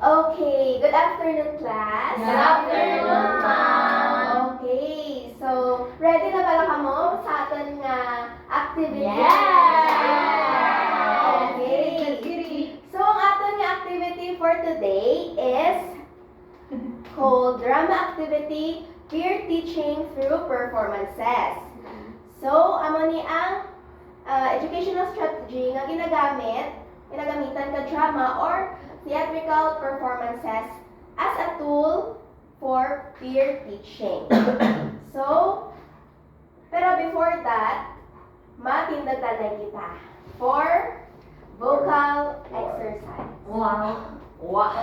Okay, good afternoon, class. Good afternoon, ma'am. Okay, so ready na pala kamo sa aton nga activity? Yes! Okay. So ang aton nga activity for today is called Drama Activity Peer Teaching Through Performances. So, amo ni ang educational strategy nga ginagamitan ka drama or theatrical performances as a tool for peer teaching. So, pero before that, matindagdan na kita for vocal exercise. Wow.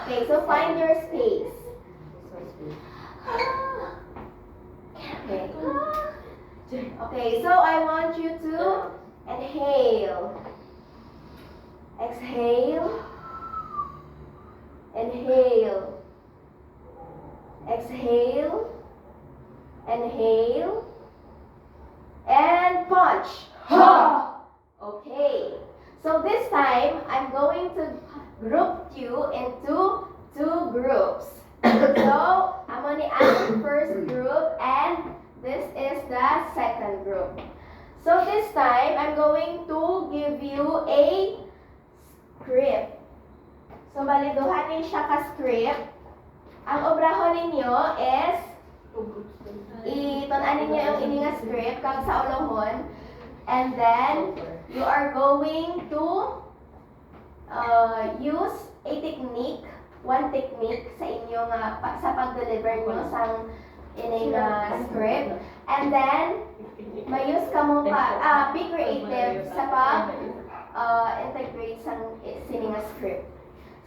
Okay, so find your space. Okay. Okay, so I want you to inhale. Exhale. Inhale. Exhale. Inhale. And punch. Okay. So this time, I'm going to group you into two groups. So, I'm on the first group and this is the second group. So this time, I'm going to give you a script. So, baliduhanin siya ka-script. Ang obrahon ninyo is itunan ninyo yung inyong script kag sa ulohon. And then, you are going to use a technique, one technique sa inyong sa pag-deliver nyo sa inyong script. And then, mayus ka mo pa, be creative sa pag-integrate sa sining script.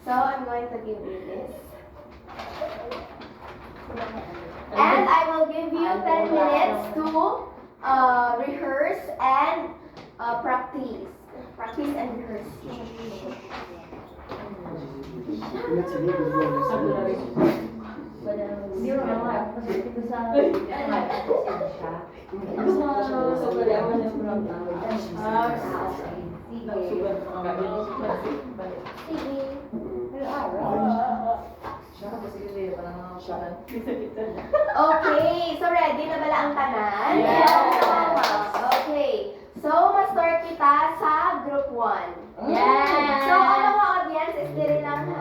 So, I'm going to give you this. And I will give you 10 minutes to rehearse and practice. Practice and rehearse. Okay, so ready na bala ang tanan? Yes! Okay, so ma-start kita sa group 1. Yes! So ano mga audience, is diri lang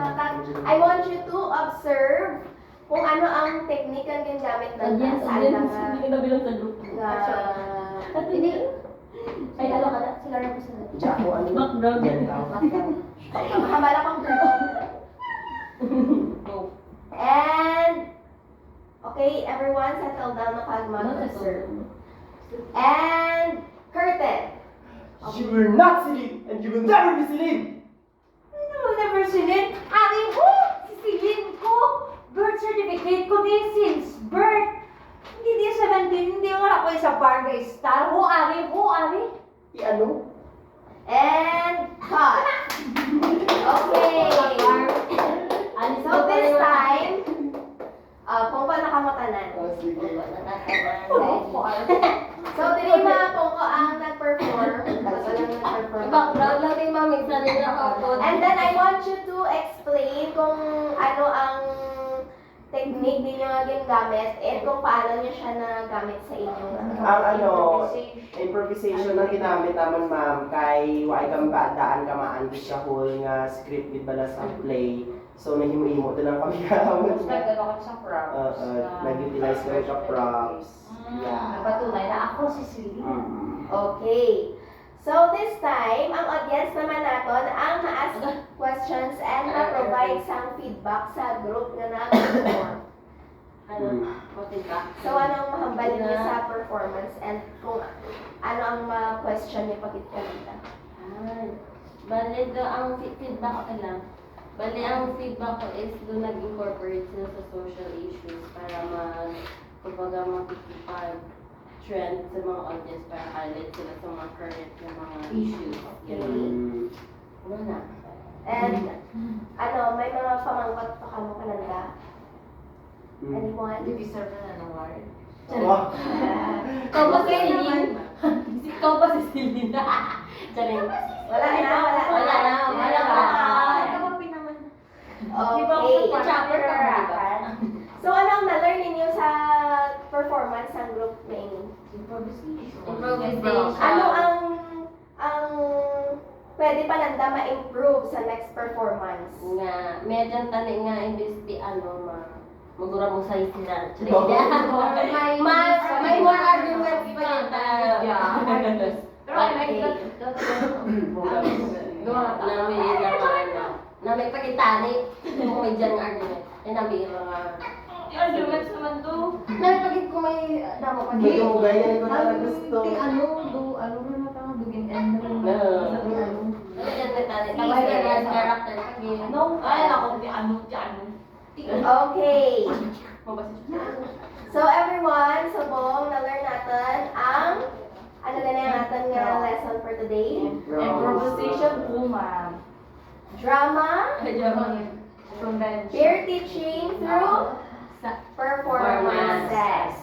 I want you to observe kung ano ang technique ang ginamit ng saan Hindi na bilang sa group. Hindi. Ay, ano ka na? Sila rin po sila. Background. Mahabala kong group. And, okay, everyone settle down na pag mag-observe. And, curtain. You will not Celine, and you will never be Celine. Ano mo never silin? Ari ko! Sisilin ko! Birth certificate ko din since birth. Hindi din 17, hindi wala ko sa barangay star. Ari. Ano? And, cut. Okay. So, this time, kung pa nakamatanan. So, dili mga kung ko ang nag-perform. Background lang din mami sa nila ako. And then, I want you to explain kung ano ang technique din yung ginamit and kung paano niyo siya nagamit sa inyo. Ang improvisation na ginamit naman ma'am kay why kang daan kamaan di siya whole nga script with bala sa play. So nahimo-imo din lang kami gamit. Nagdala ko sa props. Nag-utilize kami sa props. Yeah. Napatunay na ako si Celine. Okay. So, this time, ang audience naman naton ang na-ask questions and na-provide sang feedback sa group na nag-perform. So, anong mahambal niyo sa performance and kung ano ang question niyo pagit kanina? Bale, ang feedback ko lang. Bale, ang feedback ko is doon nag-incorporate sila sa social issues para makikipag-trend sa mga audience para highlight sila sa mga current na mga issues. Wala. And, may mga pamangkot pa kamo kananda? Anyone? Deserve na ng award. Ikaw ba si Celine? Ikaw ba si Celine? Charing. Wala na. Wala na. Okay. Chopper ka ba, diba? So, ano ang na-learn ninyo sa performance ng group main? Improvisation. Ano ang pwede pa nanda ma-improve sa next performance? Nga, medyo tani nga imbis di magura mo sa sila. May more arguments pa kita. Pero I like that. Na may pagitani. Kung may dyan nga argument. Nabi mga... Arguments naman to. Napagit ko may damo pa May dito. ganyan ko na gusto. Character Okay. So, everyone, subong na-learn natin ang ano na yung natin nga lesson for today? Improvisation po, ma'am. Drama, Convention. peer teaching through performances.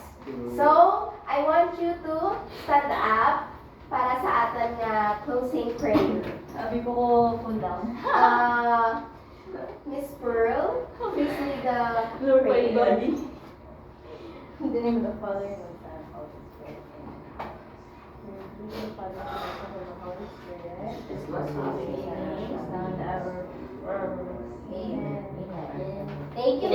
So, I want you to stand up para sa atin nga closing prayer. Sabi ko cool down. Miss Pearl, please lead the Lord my prayer. body. In the name of the Father, and of the Son, and of the Holy Spirit. In the name of the Father, and of the Son, and of the Holy Spirit. Amen. Thank you,